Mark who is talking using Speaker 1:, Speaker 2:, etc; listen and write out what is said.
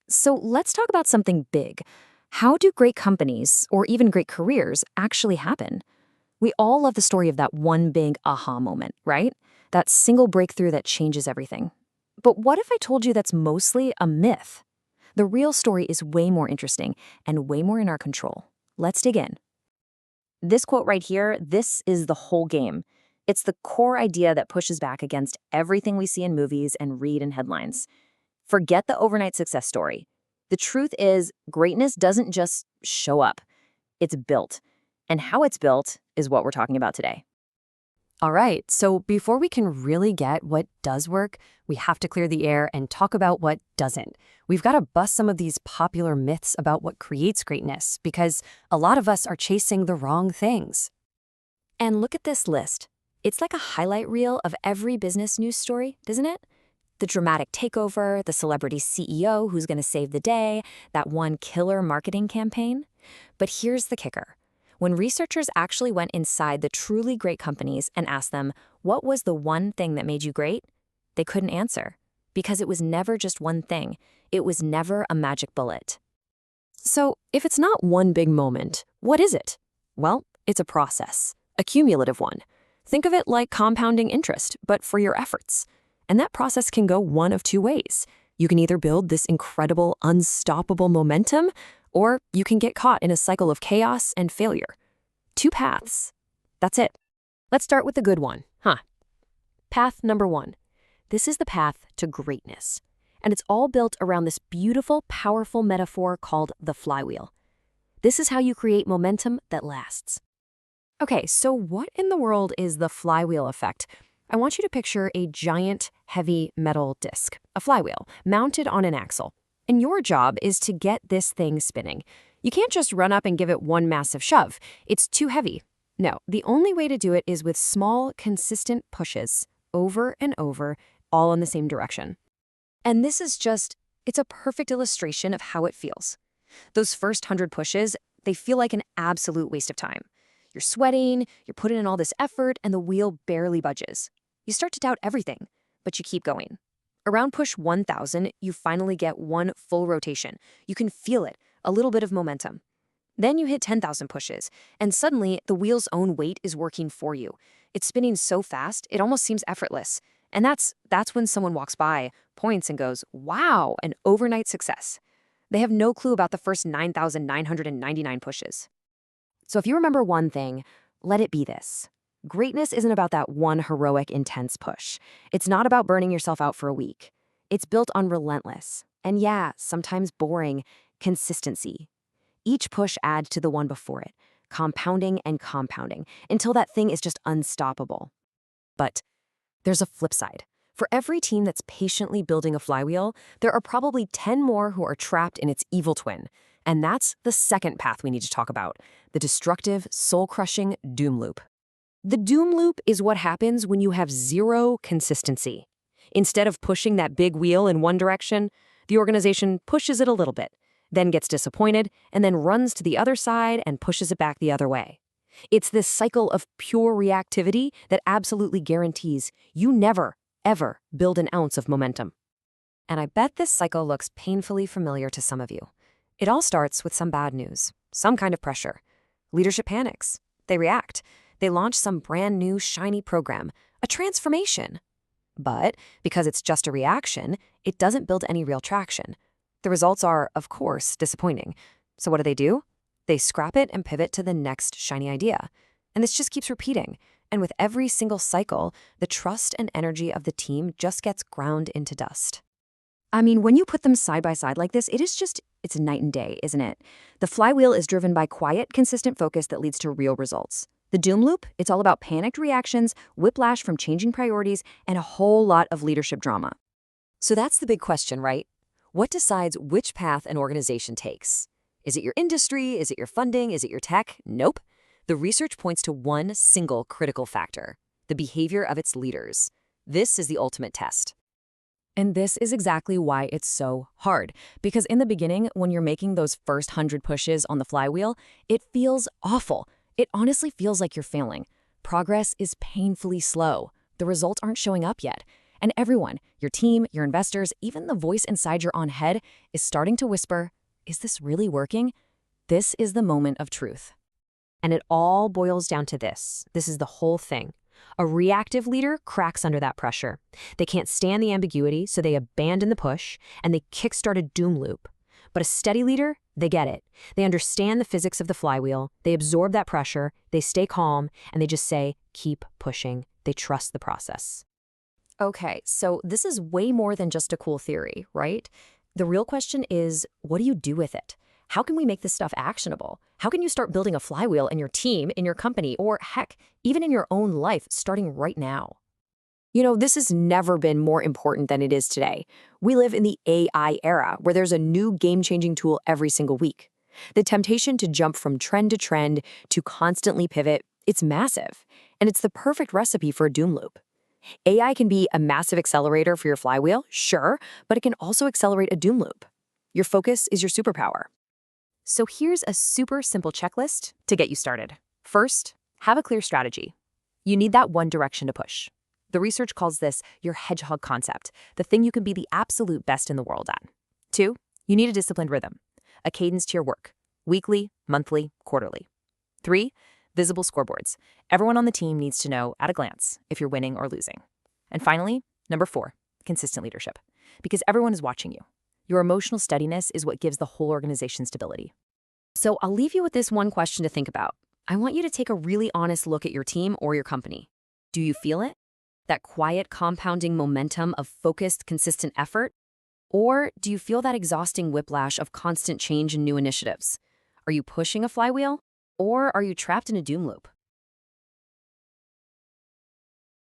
Speaker 1: So let's talk about something big. How do great companies, or even great careers, actually happen? We all love the story of that one big aha moment, right? That single breakthrough that changes everything. But what if I told you that's mostly a myth? The real story is way more interesting and way more in our control. Let's dig in. This quote right here, this is the whole game. It's the core idea that pushes back against everything we see in movies and read in headlines. Forget the overnight success story. The truth is, greatness doesn't just show up, it's built. And how it's built is what we're talking about today.
Speaker 2: All right, so before we can really get what does work, we have to clear the air and talk about what doesn't. We've got to bust some of these popular myths about what creates greatness, because a lot of us are chasing the wrong things.
Speaker 1: And look at this list. It's like a highlight reel of every business news story, doesn't it? The dramatic takeover, the celebrity CEO who's going to save the day, that one killer marketing campaign. But here's the kicker. When researchers actually went inside the truly great companies and asked them, what was the one thing that made you great? They couldn't answer, because it was never just one thing. It was never a magic bullet.
Speaker 2: So if it's not one big moment, what is it? Well, it's a process, a cumulative one. Think of it like compounding interest, but for your efforts. And that process can go one of two ways. You can either build this incredible, unstoppable momentum, or you can get caught in a cycle of chaos and failure. Two paths. That's it. Let's start with the good one, huh? Path number one. This is the path to greatness. And it's all built around this beautiful, powerful metaphor called the flywheel. This is how you create momentum that lasts. Okay, so what in the world is the flywheel effect? I want you to picture a giant, heavy metal disc, a flywheel, mounted on an axle. And your job is to get this thing spinning. You can't just run up and give it one massive shove. It's too heavy. No, the only way to do it is with small, consistent pushes, over and over, all in the same direction. And this is it's a perfect illustration of how it feels. Those first 100 pushes, they feel like an absolute waste of time. You're sweating, you're putting in all this effort, and the wheel barely budges. You start to doubt everything, but you keep going. Around push 1,000, you finally get one full rotation. You can feel it, a little bit of momentum. Then you hit 10,000 pushes, and suddenly the wheel's own weight is working for you. It's spinning so fast, it almost seems effortless. And that's when someone walks by, points, and goes, wow, an overnight success. They have no clue about the first 9,999 pushes. So if you remember one thing, let it be this. Greatness isn't about that one heroic, intense push. It's not about burning yourself out for a week. It's built on relentless, and yeah, sometimes boring, consistency. Each push adds to the one before it, compounding and compounding, until that thing is just unstoppable. But there's a flip side. For every team that's patiently building a flywheel, there are probably 10 more who are trapped in its evil twin. And that's the second path we need to talk about, the destructive, soul-crushing doom loop. The doom loop is what happens when you have zero consistency. Instead of pushing that big wheel in one direction, the organization pushes it a little bit, then gets disappointed, and then runs to the other side and pushes it back the other way. It's this cycle of pure reactivity that absolutely guarantees you never, ever build an ounce of momentum. And I bet this cycle looks painfully familiar to some of you. It all starts with some bad news, some kind of pressure. Leadership panics. They react. They launch some brand new, shiny program, a transformation. But because it's just a reaction, it doesn't build any real traction. The results are, of course, disappointing. So what do? They scrap it and pivot to the next shiny idea. And this just keeps repeating. And with every single cycle, the trust and energy of the team just gets ground into dust. I mean, when you put them side by side like this, it's night and day, isn't it? The flywheel is driven by quiet, consistent focus that leads to real results. The doom loop, it's all about panicked reactions, whiplash from changing priorities, and a whole lot of leadership drama. So that's the big question, right? What decides which path an organization takes? Is it your industry? Is it your funding? Is it your tech? Nope. The research points to one single critical factor, the behavior of its leaders. This is the ultimate test. And this is exactly why it's so hard. Because in the beginning, when you're making those first 100 pushes on the flywheel, it feels awful. It honestly feels like you're failing. Progress is painfully slow. The results aren't showing up yet.
Speaker 1: And everyone, your team, your investors, even the voice inside your own head is starting to whisper, is this really working? This is the moment of truth.
Speaker 2: And it all boils down to this. This is the whole thing. A reactive leader cracks under that pressure. They can't stand the ambiguity, so they abandon the push, and they kickstart a doom loop. But a steady leader, they get it. They understand the physics of the flywheel, they absorb that pressure, they stay calm, and they just say, keep pushing. They trust the process.
Speaker 1: Okay, so this is way more than just a cool theory, right? The real question is, what do you do with it? How can we make this stuff actionable? How can you start building a flywheel in your team, in your company, or heck, even in your own life starting right now?
Speaker 2: You know, this has never been more important than it is today. We live in the AI era where there's a new game-changing tool every single week. The temptation to jump from trend to trend, to constantly pivot, it's massive. And it's the perfect recipe for a doom loop. AI can be a massive accelerator for your flywheel, sure, but it can also accelerate a doom loop. Your focus is your superpower.
Speaker 1: So here's a super simple checklist to get you started. First, have a clear strategy. You need that one direction to push. The research calls this your hedgehog concept, the thing you can be the absolute best in the world at. 2, you need a disciplined rhythm, a cadence to your work, weekly, monthly, quarterly. 3, visible scoreboards. Everyone on the team needs to know at a glance if you're winning or losing. And finally, number 4, consistent leadership, because everyone is watching you. Your emotional steadiness is what gives the whole organization stability. So I'll leave you with this one question to think about. I want you to take a really honest look at your team or your company. Do you feel it? That quiet, compounding momentum of focused, consistent effort? Or do you feel that exhausting whiplash of constant change and new initiatives? Are you pushing a flywheel? Or are you trapped in a doom loop?